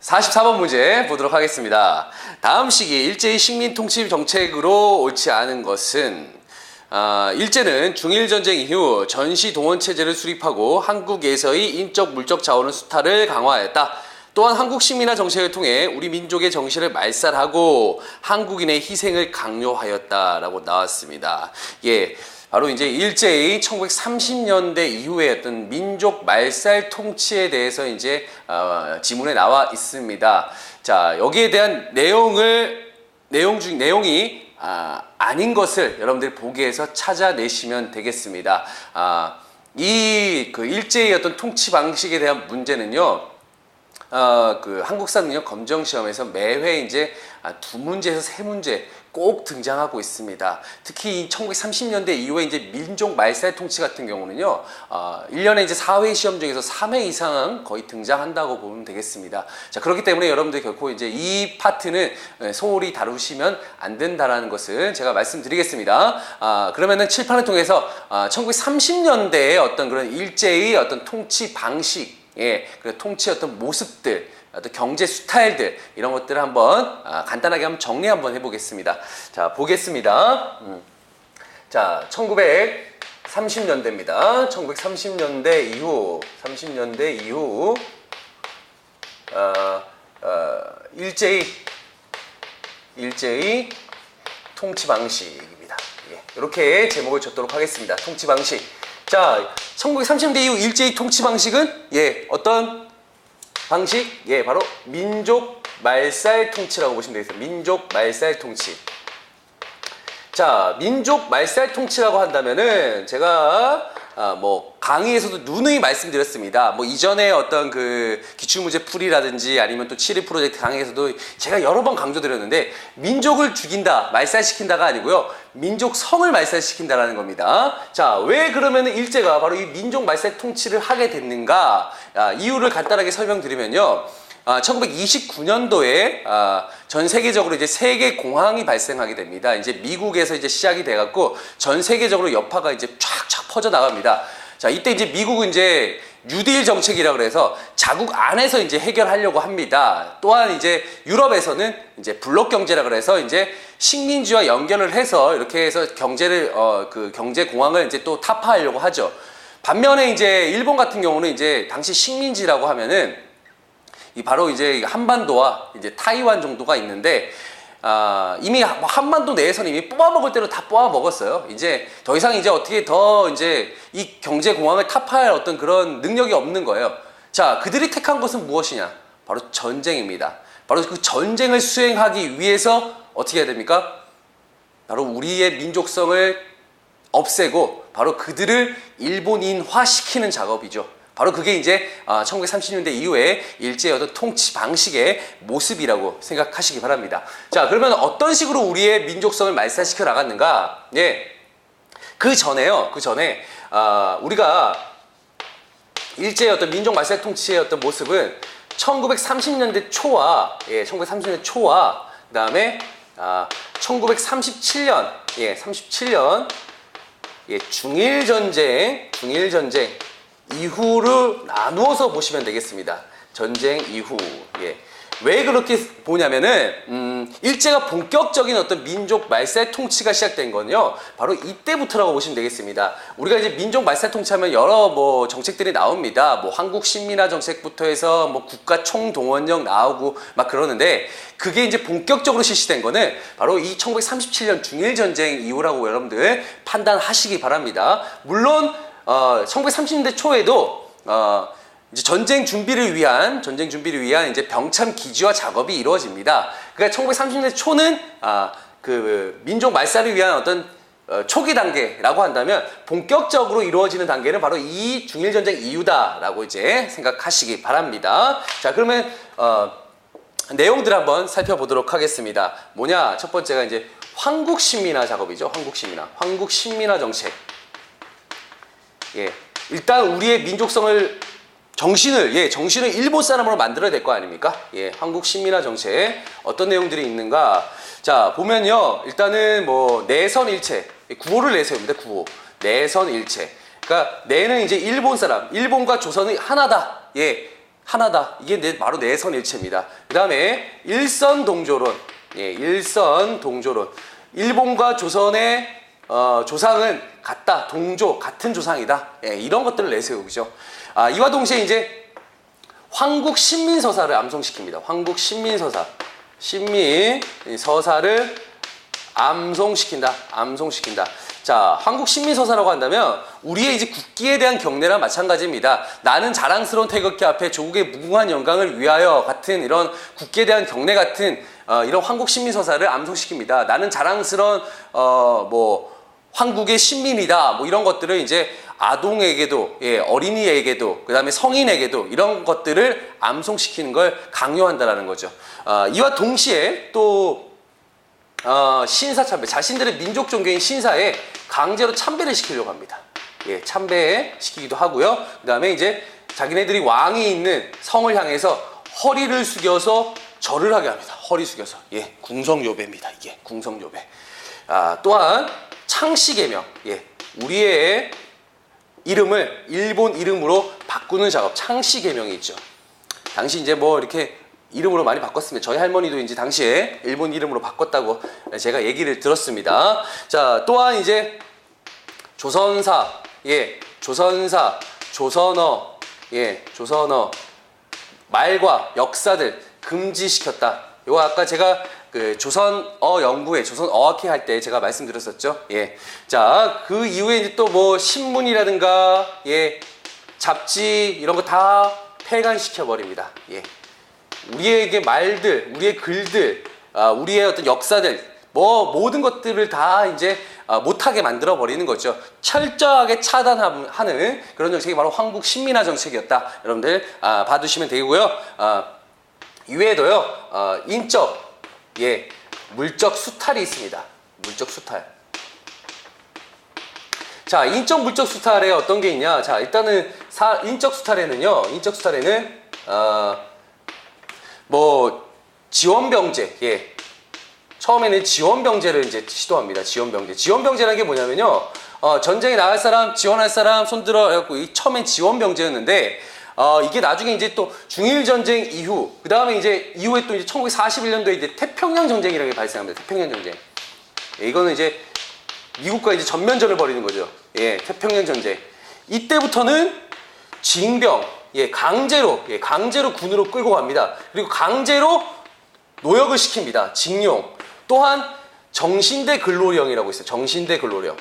44번 문제 보도록 하겠습니다. 다음 시기 일제히 식민 통치 정책으로 옳지 않은 것은 일제는 중일전쟁 이후 전시 동원 체제를 수립하고 한국에서의 인적 물적 자원의 수탈을 강화하였다. 또한 한국 식민화 정책을 통해 우리 민족의 정신을 말살하고 한국인의 희생을 강요하였다라고 나왔습니다. 예. 바로 이제 일제히 1930년대 이후에 어떤 민족 말살 통치에 대해서 이제 지문에 나와 있습니다. 자, 여기에 대한 내용이 아닌 것을 여러분들이 보기에서 찾아내시면 되겠습니다. 이 그 일제의 어떤 통치 방식에 대한 문제는요. 그 한국사 능력 검정 시험에서 매회 이제 2문제에서 3문제 꼭 등장하고 있습니다. 특히 이 1930년대 이후에 이제 민족 말살 통치 같은 경우는요, 1년에 이제 4회 시험 중에서 3회 이상은 거의 등장한다고 보면 되겠습니다. 자, 그렇기 때문에 여러분들 결코 이제 이 파트는 소홀히 다루시면 안 된다라는 것을 제가 말씀드리겠습니다. 그러면은 칠판을 통해서 1930년대의 어떤 그런 일제의 어떤 통치 방식, 예, 그 통치의 어떤 모습들, 어떤 경제 수탈들 이런 것들을 한번 간단하게 한번 정리 한번 해보겠습니다. 자, 보겠습니다. 자, 1930년대입니다. 1930년대 이후, 30년대 이후 일제의 통치 방식입니다. 예, 이렇게 제목을 줬도록 하겠습니다. 통치 방식. 자, 1930년대 이후 일제의 통치 방식은 어떤 방식? 바로 민족 말살 통치라고 보시면 되겠습니다. 민족 말살 통치. 자, 민족 말살 통치라고 한다면은 제가 뭐 강의에서도 누누이 말씀드렸습니다. 뭐 이전에 어떤 그 기출문제 풀이라든지 아니면 또 7일 프로젝트 강의에서도 제가 여러 번 강조드렸는데 민족을 죽인다, 말살시킨다가 아니고요. 민족성을 말살시킨다라는 겁니다. 자, 왜 그러면 일제가 바로 이 민족 말살 통치를 하게 됐는가? 이유를 간단하게 설명드리면요. 1929년도에 전 세계적으로 이제 세계 공황이 발생하게 됩니다. 이제 미국에서 이제 시작이 돼갖고 전 세계적으로 여파가 이제 쫙쫙 퍼져 나갑니다. 자, 이때 이제 미국은 이제 뉴딜 정책이라 그래서 자국 안에서 이제 해결하려고 합니다. 또한 이제 유럽에서는 이제 블록 경제라 그래서 이제 식민지와 연결을 해서 이렇게 해서 경제를 그 경제 공황을 이제 또 타파하려고 하죠. 반면에 이제 일본 같은 경우는 이제 당시 식민지라고 하면은 바로 이제 한반도와 이제 타이완 정도가 있는데 이미 한반도 내에서는 이미 뽑아먹을 대로 다 뽑아먹었어요. 이제 더 이상 이제 어떻게 더 이제 이 경제 공황을 타파할 어떤 그런 능력이 없는 거예요. 자, 그들이 택한 것은 무엇이냐? 바로 전쟁입니다. 바로 그 전쟁을 수행하기 위해서 어떻게 해야 됩니까? 바로 우리의 민족성을 없애고 바로 그들을 일본인화시키는 작업이죠. 바로 그게 이제 1930년대 이후에 일제의 어떤 통치 방식의 모습이라고 생각하시기 바랍니다. 자, 그러면 어떤 식으로 우리의 민족성을 말살시켜 나갔는가? 예, 그 전에 우리가 일제의 어떤 민족 말살 통치의 어떤 모습은 1930년대 초와 1930년대 초와 그다음에 1937년 중일전쟁 이후를 나누어서 보시면 되겠습니다. 전쟁 이후. 왜 그렇게 보냐면은 일제가 본격적인 어떤 민족 말살 통치가 시작된 건요. 바로 이때부터라고 보시면 되겠습니다. 우리가 이제 민족 말살 통치하면 여러 뭐 정책들이 나옵니다. 뭐 한국 식민화 정책부터 해서 뭐 국가 총동원령 나오고 막 그러는데 그게 이제 본격적으로 실시된 거는 바로 이 1937년 중일 전쟁 이후라고 여러분들 판단하시기 바랍니다. 물론 1930년대 초에도 이제 전쟁 준비를 위한 이제 병참 기지화 작업이 이루어집니다. 그러니까 1930년대 초는 그 민족 말살을 위한 어떤 초기 단계라고 한다면 본격적으로 이루어지는 단계는 바로 이 중일 전쟁 이후다라고 이제 생각하시기 바랍니다. 자, 그러면 내용들 한번 살펴보도록 하겠습니다. 뭐냐? 첫 번째가 이제 황국 식민화 작업이죠. 황국 식민화 정책. 일단 우리의 민족성을 정신을 일본 사람으로 만들어야 될 거 아닙니까? 한국 식민화 정책 어떤 내용들이 있는가? 자, 보면요, 일단은 뭐 내선 일체, 구호를 내세웁니다. 구호, 내선 일체. 그러니까 내는 이제 일본 사람, 일본과 조선이 하나다. 하나다. 이게 바로 내선일체입니다. 그 다음에 일선동조론. 예, 일선동조론. 일본과 조선의 조상은 같다. 동조, 같은 조상이다. 예, 이런 것들을 내세우죠. 이와 동시에 이제 황국신민서사를 암송시킵니다. 황국신민서사. 신민서사를 암송시킨다. 자, 황국신민서사라고 한다면 우리의 이제 국기에 대한 경례랑 마찬가지입니다. 나는 자랑스러운 태극기 앞에 조국의 무궁한 영광을 위하여 같은 이런 국기에 대한 경례 같은 이런 황국신민서사를 암송시킵니다. 나는 자랑스러운 황국의 신민이다. 뭐 이런 것들을 이제 아동에게도, 예, 어린이에게도, 그 다음에 성인에게도 이런 것들을 암송시키는 걸 강요한다라는 거죠. 이와 동시에 또 신사참배, 자신들의 민족 종교인 신사에 강제로 참배를 시키려고 합니다. 예, 참배시키기도 하고요. 그 다음에 이제 자기네들이 왕이 있는 성을 향해서 허리를 숙여서 절을 하게 합니다. 허리 숙여서. 예, 궁성요배입니다. 이게 궁성요배. 또한 창씨개명. 예, 우리의 이름을 일본 이름으로 바꾸는 작업, 창씨개명이 있죠. 당시 이제 뭐 이렇게 이름으로 많이 바꿨습니다. 저희 할머니도 이제 당시에 일본 이름으로 바꿨다고 제가 얘기를 들었습니다. 자, 또한 이제 조선사, 예, 조선사, 조선어, 예, 조선어 말과 역사들 금지시켰다. 이거 아까 제가 그 조선어 연구회, 조선어학회 할 때 제가 말씀드렸었죠. 예, 자, 그 이후에 이제 또 뭐 신문이라든가, 예, 잡지 이런 거 다 폐간시켜 버립니다. 예. 우리에게 말들, 우리의 글들, 우리의 어떤 역사들, 뭐 모든 것들을 다 이제 못하게 만들어 버리는 거죠. 철저하게 차단하는 그런 정책이 바로 황국 신민화 정책이었다. 여러분들 봐두시면 되고요. 이외에도요, 인적, 예, 물적 수탈이 있습니다. 물적 수탈. 자, 인적 물적 수탈에 어떤 게 있냐? 자, 일단은 인적 수탈에는 뭐 지원병제, 예, 처음에는 지원병제를 이제 시도합니다. 지원병제라는 게 뭐냐면요, 전쟁에 나갈 사람, 지원할 사람 손들어 해갖고 처음엔 지원병제였는데, 이게 나중에 이제 또 중일전쟁 이후, 그 다음에 이제 이후에 또 이제 1941년도에 이제 태평양 전쟁이라는 게 발생합니다. 태평양 전쟁. 예, 이거는 이제 미국과 이제 전면전을 벌이는 거죠. 예, 태평양 전쟁. 이때부터는 징병, 예, 강제로 군으로 끌고 갑니다. 그리고 강제로 노역을 시킵니다. 징용. 또한 정신대 근로령이라고 있어요. 정신대 근로령.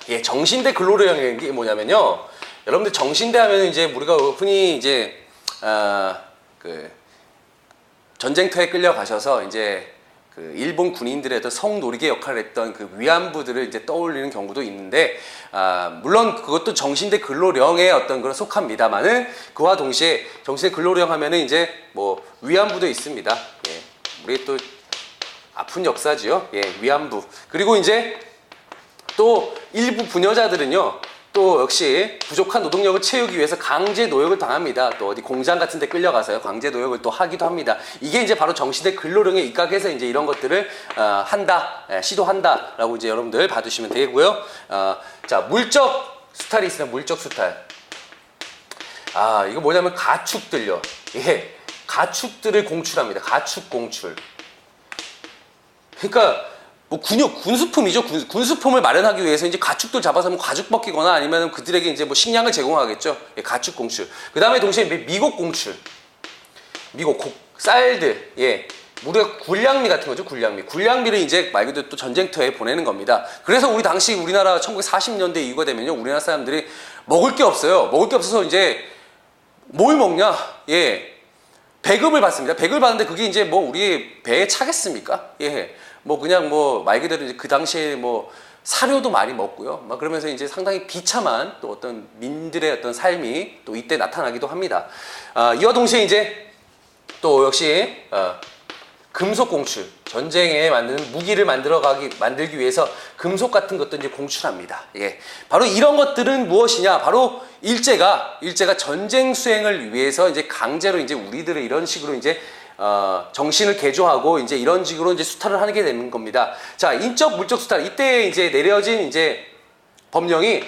예, 정신대 근로령이 게 뭐냐면요, 여러분들 정신대 하면 이제 우리가 흔히 이제 그 전쟁터에 끌려가셔서 이제 그 일본 군인들의 어떤 성노리개 역할을 했던 그 위안부들을 이제 떠올리는 경우도 있는데, 물론 그것도 정신대 근로령에 어떤 그런 속합니다만은, 그와 동시에 정신대 근로령 하면은 이제 뭐 위안부도 있습니다. 예, 우리 또 아픈 역사지요. 예, 위안부. 그리고 이제 또 일부 부녀자들은요, 또 역시 부족한 노동력을 채우기 위해서 강제 노역을 당합니다. 또 어디 공장 같은 데 끌려가서요, 강제 노역을 또 하기도 합니다. 이게 이제 바로 정신대 근로령에 입각해서 이제 이런 것들을 시도한다라고 이제 여러분들 봐두시면 되고요. 자, 물적 수탈이 있습니다. 물적 수탈. 이거 뭐냐면 가축들요. 예, 가축들을 공출합니다. 가축 공출. 그러니까 뭐 군수품이죠. 군수품을 마련하기 위해서 이제 가축들 잡아서 뭐 가죽 벗기거나 아니면 그들에게 이제 뭐 식량을 제공하겠죠. 예, 가축 공출. 그 다음에 동시에 미국 공출. 미국 쌀들, 예, 우리가 굴량미 같은 거죠. 굴량미를 이제 말 그대로 또 전쟁터에 보내는 겁니다. 그래서 우리나라 1940년대 이후가 되면요, 우리나라 사람들이 먹을 게 없어요. 먹을 게 없어서 이제 뭘 먹냐? 예, 배급을 받습니다. 배급을 받는데 그게 이제 뭐 우리 배에 차겠습니까? 예. 뭐 그냥 뭐 말 그대로 이제 그 당시에 뭐 사료도 많이 먹고요. 막 그러면서 이제 상당히 비참한 또 어떤 민들의 어떤 삶이 또 이때 나타나기도 합니다. 이와 동시에 이제 또 역시 금속 공출, 전쟁에 만드는 무기를 만들기 위해서 금속 같은 것도 이제 공출합니다. 예, 바로 이런 것들은 무엇이냐? 바로 일제가 전쟁 수행을 위해서 이제 강제로 이제 우리들을 이런 식으로 이제 정신을 개조하고 이제 이런 식으로 이제 수탈을 하게 되는 겁니다. 자, 인적 물적 수탈. 이때 이제 내려진 이제 법령이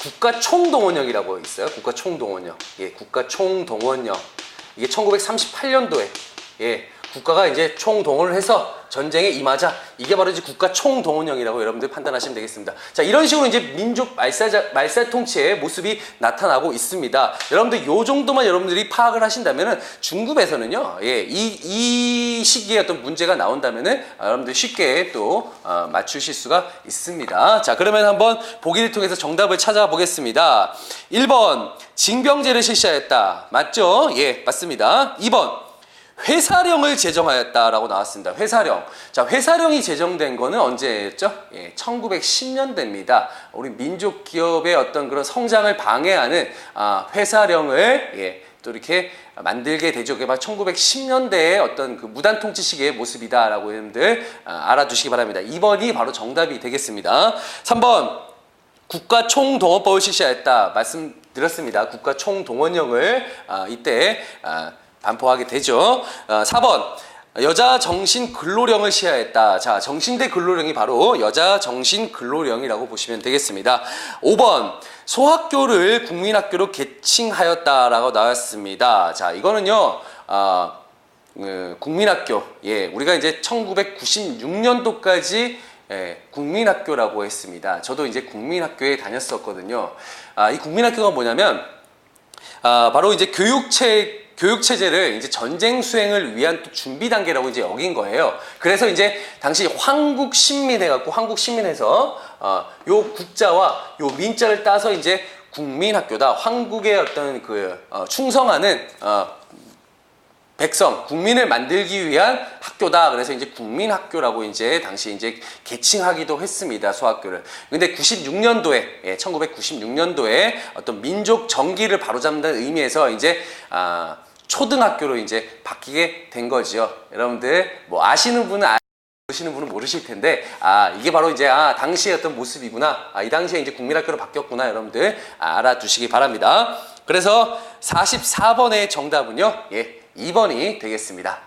국가 총동원령이라고 있어요. 국가 총동원령. 예, 국가 총동원령. 이게 1938년도에 예, 국가가 이제 총동원을 해서 전쟁에 임하자. 이게 바로 이제 국가 총동원령이라고 여러분들 판단하시면 되겠습니다. 자, 이런 식으로 이제 민족 말살 통치의 모습이 나타나고 있습니다. 여러분들 요 정도만 여러분들이 파악을 하신다면은 중급에서는요, 예, 이 시기에 어떤 문제가 나온다면은 여러분들 쉽게 또 맞추실 수가 있습니다. 자, 그러면 한번 보기를 통해서 정답을 찾아보겠습니다. 1번 징병제를 실시하였다. 맞죠? 예, 맞습니다. 2번 회사령을 제정하였다라고 나왔습니다. 회사령. 자, 회사령이 제정된 거는 언제였죠? 예, 1910년대입니다. 우리 민족 기업의 어떤 그런 성장을 방해하는 회사령을 예, 또 이렇게 만들게 되죠. 그게 바로 1910년대의 어떤 그 무단 통치 시기의 모습이다라고 여러분들 알아두시기 바랍니다. 2번이 바로 정답이 되겠습니다. 3번 국가 총동원법을 실시하였다. 말씀드렸습니다. 국가 총동원령을 이때 반포하게 되죠. 4번 여자 정신 근로령을 시하였다. 자, 정신대 근로령이 바로 여자 정신 근로령이라고 보시면 되겠습니다. 5번 소학교를 국민학교로 개칭하였다라고 나왔습니다. 자, 이거는요. 국민학교. 예, 우리가 이제 1996년도까지 예, 국민학교라고 했습니다. 저도 이제 국민학교에 다녔었거든요. 이 국민학교가 뭐냐면 바로 이제 교육체제를 이제 전쟁 수행을 위한 또 준비 단계라고 이제 여긴 거예요. 그래서 이제 당시 황국신민해갖고 황국신민해서 요 국자와 요 민자를 따서 이제 국민학교다. 황국의 어떤 충성하는 백성, 국민을 만들기 위한 학교다. 그래서 이제 국민학교라고 이제 당시 이제 개칭하기도 했습니다. 소학교를. 근데 96년도에, 예, 1996년도에 어떤 민족 정기를 바로잡는 의미에서 이제, 초등학교로 이제 바뀌게 된 거죠. 여러분들, 뭐 아시는 분은 모르시는 분은 모르실 텐데, 이게 바로 이제, 당시의 어떤 모습이구나. 이 당시에 이제 국민학교로 바뀌었구나. 여러분들, 알아두시기 바랍니다. 그래서 44번의 정답은요, 예, 2번이 되겠습니다.